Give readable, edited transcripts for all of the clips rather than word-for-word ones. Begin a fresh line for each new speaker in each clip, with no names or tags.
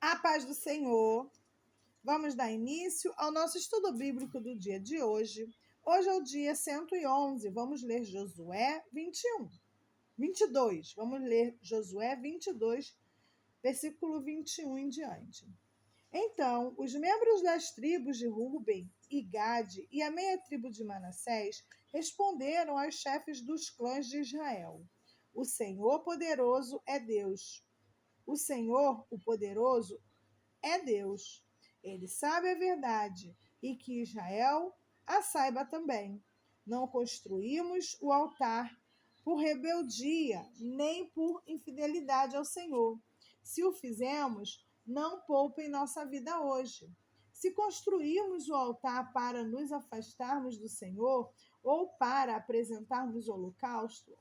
A paz do Senhor. Vamos dar início ao nosso estudo bíblico do dia de hoje. Hoje é o dia 111. Vamos ler Josué 22. Vamos ler Josué 22, versículo 21 em diante. Então, os membros das tribos de Ruben e Gade e a meia tribo de Manassés responderam aos chefes dos clãs de Israel: O Senhor poderoso é Deus. O Senhor, o poderoso, é Deus. Ele sabe a verdade e que Israel a saiba também. Não construímos o altar por rebeldia, nem por infidelidade ao Senhor. Se o fizemos, não poupem nossa vida hoje. Se construirmos o altar para nos afastarmos do Senhor ou para apresentarmos holocausto,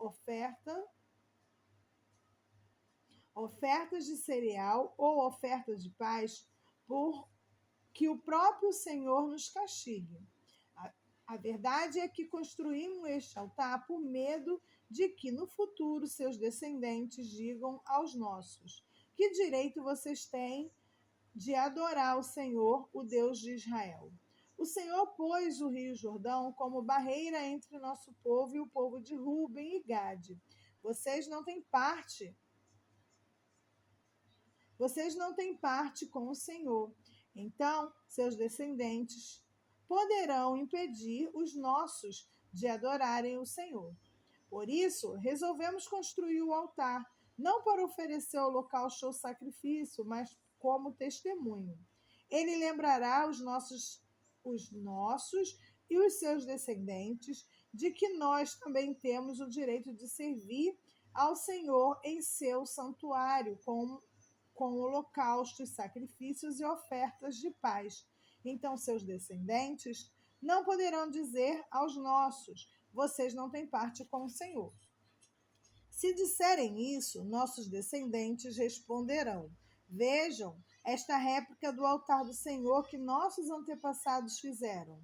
ofertas de cereal ou ofertas de paz, por que o próprio Senhor nos castigue. A verdade é que construímos este altar por medo de que no futuro seus descendentes digam aos nossos: que direito vocês têm de adorar o Senhor, o Deus de Israel? O Senhor pôs o rio Jordão como barreira entre nosso povo e o povo de Ruben e Gade. Vocês não têm parte com o Senhor. Então, seus descendentes poderão impedir os nossos de adorarem o Senhor. Por isso, resolvemos construir o altar, não para oferecer holocausto ou sacrifício, mas como testemunho. Ele lembrará os nossos e os seus descendentes de que nós também temos o direito de servir ao Senhor em seu santuário, com holocaustos, sacrifícios e ofertas de paz. Então seus descendentes não poderão dizer aos nossos: vocês não têm parte com o Senhor. Se disserem isso, nossos descendentes responderão: vejam esta réplica do altar do Senhor que nossos antepassados fizeram.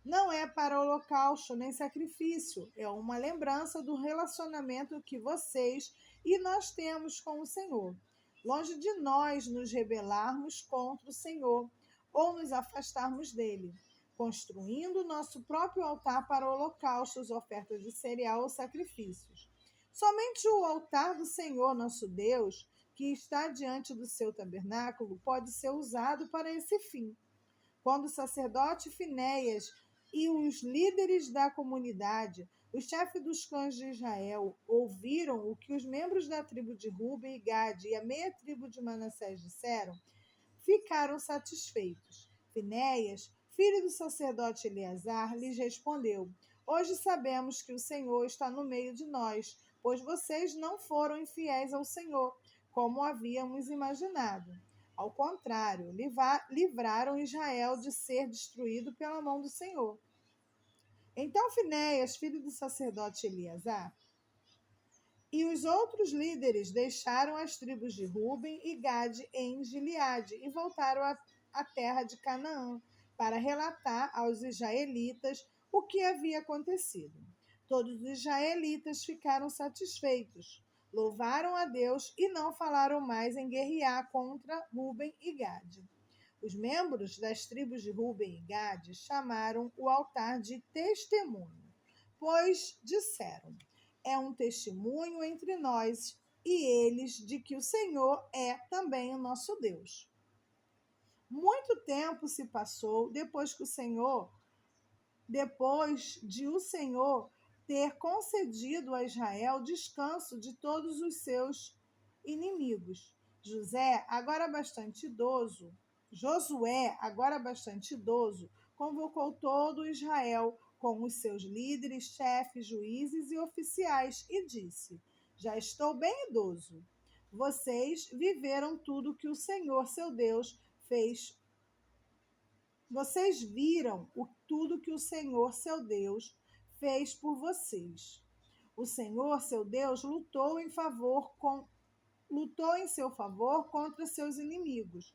Não é para holocausto nem sacrifício, é uma lembrança do relacionamento que vocês e nós temos com o Senhor. Longe de nós nos rebelarmos contra o Senhor ou nos afastarmos dele, construindo nosso próprio altar para holocaustos, ofertas de cereal ou sacrifícios. Somente o altar do Senhor, nosso Deus, que está diante do seu tabernáculo, pode ser usado para esse fim. Quando o sacerdote Finéias e os líderes da comunidade, os chefes dos clãs de Israel, ouviram o que os membros da tribo de Ruben e Gade e a meia tribo de Manassés disseram, ficaram satisfeitos. Finéias, filho do sacerdote Eleazar, lhes respondeu: hoje sabemos que o Senhor está no meio de nós, pois vocês não foram infiéis ao Senhor, como havíamos imaginado. Ao contrário, livraram Israel de ser destruído pela mão do Senhor. Então Finéias, filho do sacerdote Eleazar, e os outros líderes deixaram as tribos de Ruben e Gade em Gileade e voltaram à terra de Canaã para relatar aos israelitas o que havia acontecido. Todos os israelitas ficaram satisfeitos, louvaram a Deus e não falaram mais em guerrear contra Ruben e Gade. Os membros das tribos de Ruben e Gade chamaram o altar de testemunho, pois disseram: é um testemunho entre nós e eles de que o Senhor é também o nosso Deus. Muito tempo se passou depois de o Senhor ter concedido a Israel descanso de todos os seus inimigos. Josué, agora bastante idoso, convocou todo Israel com os seus líderes, chefes, juízes e oficiais e disse: já estou bem idoso. Vocês viveram tudo que o Senhor, seu Deus, fez. Vocês viram tudo que o Senhor, seu Deus, fez por vocês. O Senhor, seu Deus, lutou em seu favor contra seus inimigos.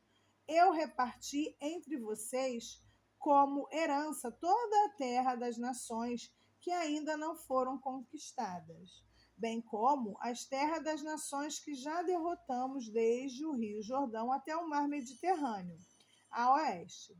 Eu reparti entre vocês como herança toda a terra das nações que ainda não foram conquistadas. bem como as terras das nações que já derrotamos desde o rio Jordão até o mar Mediterrâneo, a oeste.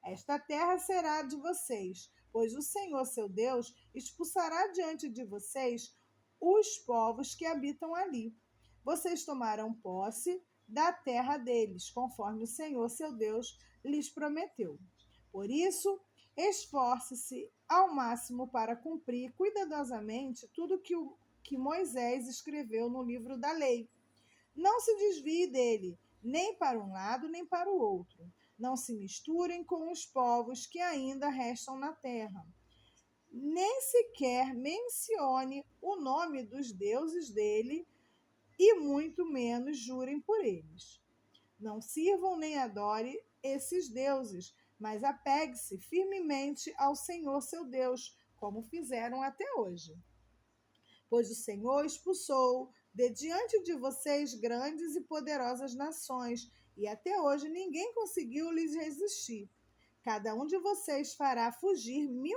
Esta terra será de vocês, pois o Senhor, seu Deus, expulsará diante de vocês os povos que habitam ali. Vocês tomarão posse da terra deles, conforme o Senhor, seu Deus, lhes prometeu. Por isso, esforce-se ao máximo para cumprir cuidadosamente tudo que Moisés escreveu no livro da lei. Não se desvie dele, nem para um lado, nem para o outro. Não se misturem com os povos que ainda restam na terra. Nem sequer mencione o nome dos deuses dele e muito menos jurem por eles. Não sirvam nem adore esses deuses, mas apegue-se firmemente ao Senhor seu Deus, como fizeram até hoje. Pois o Senhor expulsou de diante de vocês grandes e poderosas nações, e até hoje ninguém conseguiu lhes resistir. Cada um de vocês fará fugir 1.000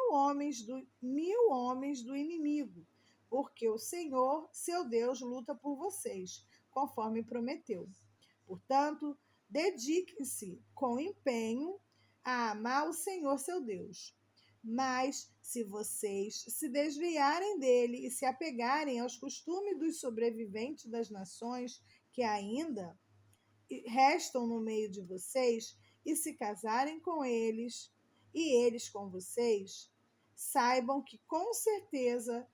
homens do inimigo, porque o Senhor, seu Deus, luta por vocês, conforme prometeu. Portanto, dediquem-se com empenho a amar o Senhor, seu Deus. Mas, se vocês se desviarem dele e se apegarem aos costumes dos sobreviventes das nações que ainda restam no meio de vocês e se casarem com eles e eles com vocês, saibam com certeza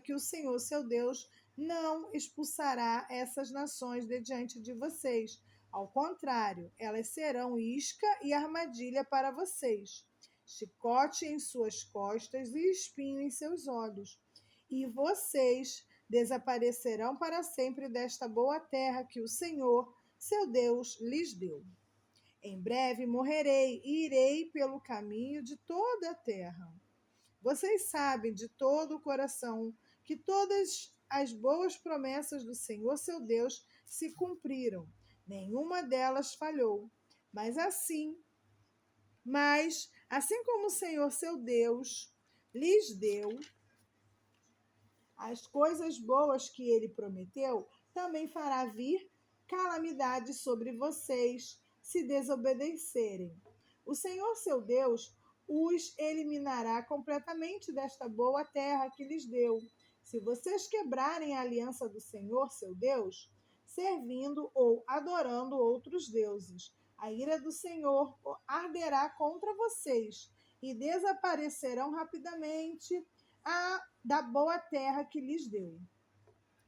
que o Senhor, seu Deus, não expulsará essas nações de diante de vocês. Ao contrário, elas serão isca e armadilha para vocês, chicote em suas costas e espinho em seus olhos. E vocês desaparecerão para sempre desta boa terra que o Senhor, seu Deus, lhes deu. Em breve morrerei e irei pelo caminho de toda a terra. Vocês sabem de todo o coração que todas as boas promessas do Senhor, seu Deus, se cumpriram. Nenhuma delas falhou. Mas assim como o Senhor, seu Deus, lhes deu as coisas boas que ele prometeu, também fará vir calamidade sobre vocês, se desobedecerem. O Senhor, seu Deus, os eliminará completamente desta boa terra que lhes deu, se vocês quebrarem a aliança do Senhor, seu Deus, servindo ou adorando outros deuses. A ira do Senhor arderá contra vocês e desaparecerão rapidamente da boa terra que lhes deu.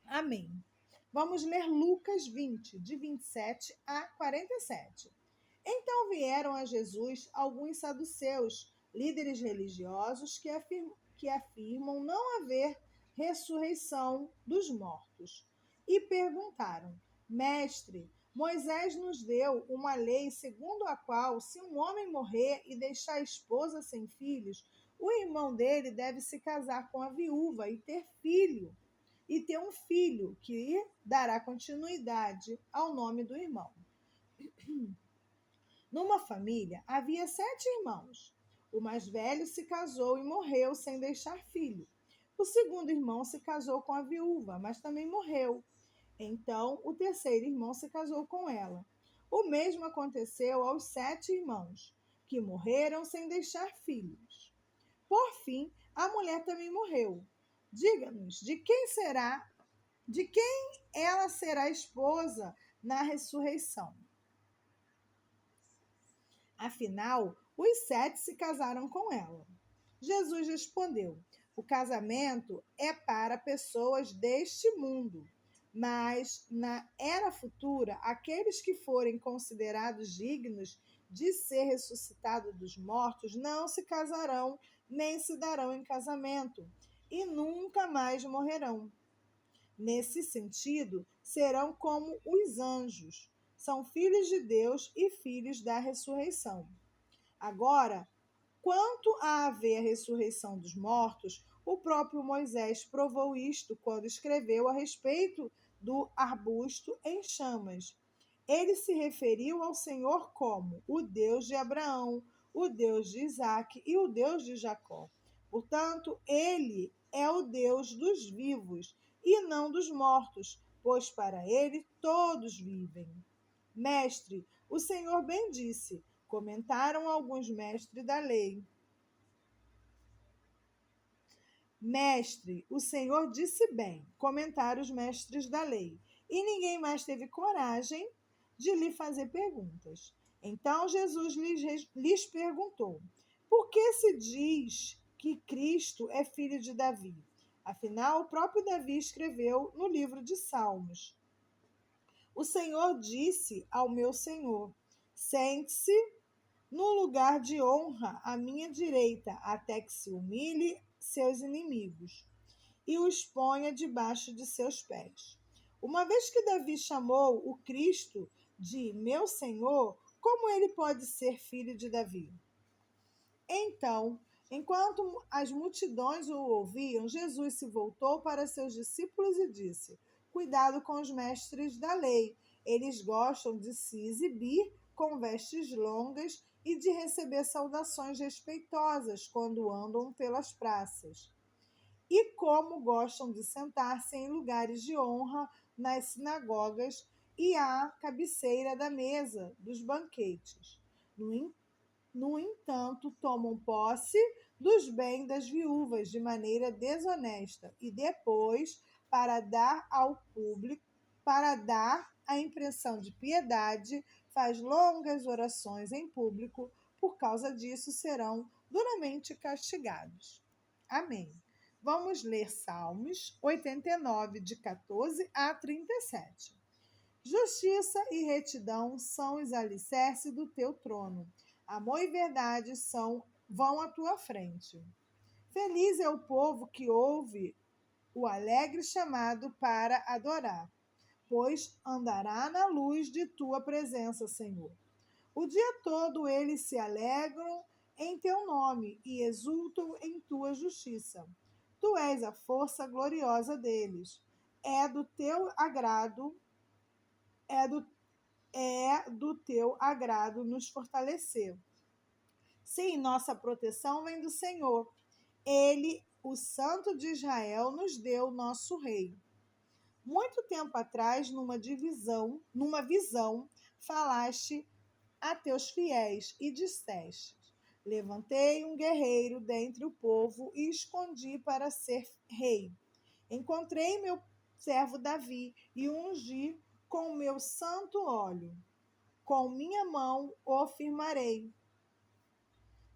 Amém. Vamos ler Lucas 20, de 27 a 47. Então vieram a Jesus alguns saduceus, líderes religiosos que afirmam não haver ressurreição dos mortos, e perguntaram: Mestre, Moisés nos deu uma lei segundo a qual, se um homem morrer e deixar a esposa sem filhos, o irmão dele deve se casar com a viúva e ter um filho que dará continuidade ao nome do irmão. Numa família havia 7 irmãos. O mais velho se casou e morreu sem deixar filho. O segundo irmão se casou com a viúva, mas também morreu. Então, o terceiro irmão se casou com ela. O mesmo aconteceu aos 7 irmãos, que morreram sem deixar filhos. Por fim, a mulher também morreu. Diga-nos, de quem ela será esposa na ressurreição? Afinal, os 7 se casaram com ela. Jesus respondeu: o casamento é para pessoas deste mundo, mas na era futura, aqueles que forem considerados dignos de ser ressuscitados dos mortos não se casarão, nem se darão em casamento, e nunca mais morrerão. Nesse sentido, serão como os anjos. São filhos de Deus e filhos da ressurreição. Agora, quanto a haver a ressurreição dos mortos, o próprio Moisés provou isto quando escreveu a respeito do arbusto em chamas. Ele se referiu ao Senhor como o Deus de Abraão, o Deus de Isaque e o Deus de Jacó. Portanto, ele é o Deus dos vivos e não dos mortos, pois para ele todos vivem. Mestre, o Senhor bem disse, comentaram alguns mestres da lei. Mestre, o Senhor disse bem, comentaram os mestres da lei, e ninguém mais teve coragem de lhe fazer perguntas. Então Jesus lhes perguntou: por que se diz que Cristo é filho de Davi? Afinal, o próprio Davi escreveu no livro de Salmos: o Senhor disse ao meu Senhor: sente-se no lugar de honra à minha direita, até que se humilhe seus inimigos e os ponha debaixo de seus pés. Uma vez que Davi chamou o Cristo de meu Senhor, como ele pode ser filho de Davi? Então, enquanto as multidões o ouviam, Jesus se voltou para seus discípulos e disse: cuidado com os mestres da lei. Eles gostam de se exibir com vestes longas e de receber saudações respeitosas quando andam pelas praças. E como gostam de sentar-se em lugares de honra nas sinagogas e à cabeceira da mesa dos banquetes. No entanto, tomam posse dos bens das viúvas de maneira desonesta e depois, para dar a impressão de piedade, faz longas orações em público. Por causa disso, serão duramente castigados. Amém. Vamos ler Salmos 89, de 14 a 37. Justiça e retidão são os alicerces do teu trono. Amor e verdade vão à tua frente. Feliz é o povo que ouve o alegre chamado para adorar, pois andará na luz de tua presença, Senhor. O dia todo eles se alegram em teu nome e exultam em tua justiça. Tu és a força gloriosa deles. É do teu agrado nos fortalecer. Sim, nossa proteção vem do Senhor. Ele, o Santo de Israel, nos deu nosso rei. Muito tempo atrás, numa visão, falaste a teus fiéis e disseste: levantei um guerreiro dentre o povo e escondi para ser rei. Encontrei meu servo Davi e o ungi com o meu santo óleo. Com minha mão o firmarei,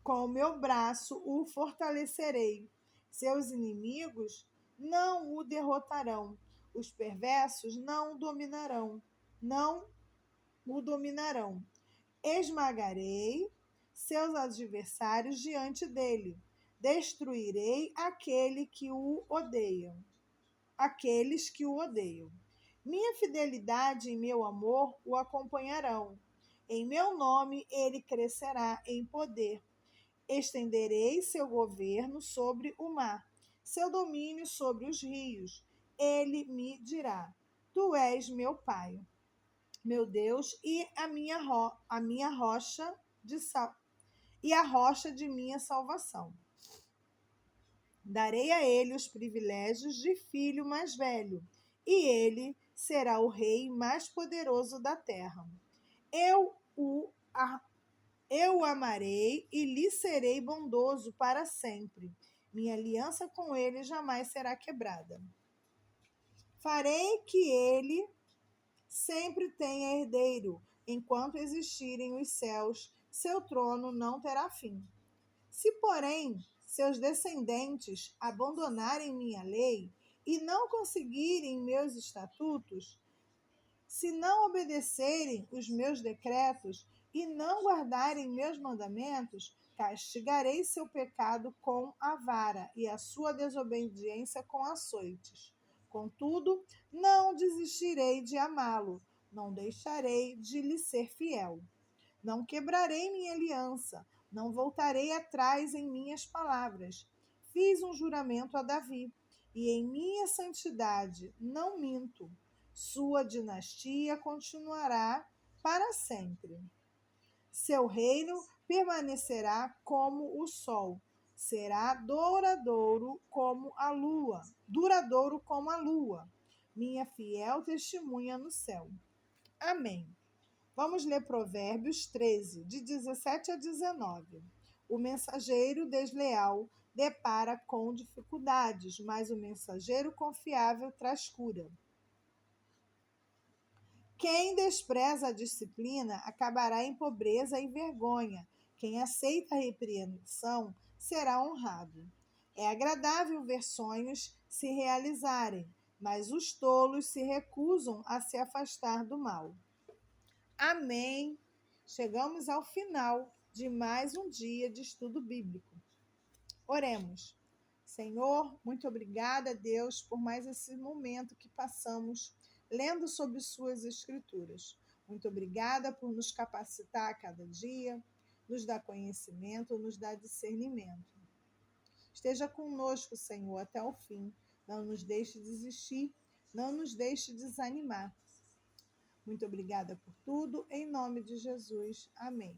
com o meu braço o fortalecerei. Seus inimigos não o derrotarão, os perversos não o dominarão. Esmagarei seus adversários diante dele. Destruirei aqueles que o odeiam. Minha fidelidade e meu amor o acompanharão. Em meu nome ele crescerá em poder. Estenderei seu governo sobre o mar, seu domínio sobre os rios. Ele me dirá: tu és meu Pai, meu Deus e a minha rocha e a rocha de minha salvação. Darei a ele os privilégios de filho mais velho, e ele será o rei mais poderoso da terra. Eu o amarei e lhe serei bondoso para sempre. Minha aliança com ele jamais será quebrada. Farei que ele sempre tenha herdeiro. Enquanto existirem os céus, seu trono não terá fim. Se, porém, seus descendentes abandonarem minha lei e não conseguirem meus estatutos, se não obedecerem os meus decretos e não guardarem meus mandamentos, castigarei seu pecado com a vara e a sua desobediência com açoites. Contudo, não desistirei de amá-lo, não deixarei de lhe ser fiel. Não quebrarei minha aliança, não voltarei atrás em minhas palavras. Fiz um juramento a Davi, e em minha santidade não minto. Sua dinastia continuará para sempre. Seu reino permanecerá como o sol. será duradouro como a lua, minha fiel testemunha no céu. Amém. Vamos ler Provérbios 13, de 17 a 19. O mensageiro desleal depara com dificuldades, mas o mensageiro confiável traz cura. Quem despreza a disciplina acabará em pobreza e vergonha. Quem aceita a repreensão será honrado. É agradável ver sonhos se realizarem, mas os tolos se recusam a se afastar do mal. Amém. Chegamos ao final de mais um dia de estudo bíblico. Oremos. Senhor, muito obrigada, Deus, por mais esse momento que passamos lendo sobre suas escrituras. Muito obrigada por nos capacitar a cada dia, nos dar conhecimento, nos dar discernimento. Esteja conosco, Senhor, até o fim. Não nos deixe desistir, não nos deixe desanimar. Muito obrigada por tudo, em nome de Jesus. Amém.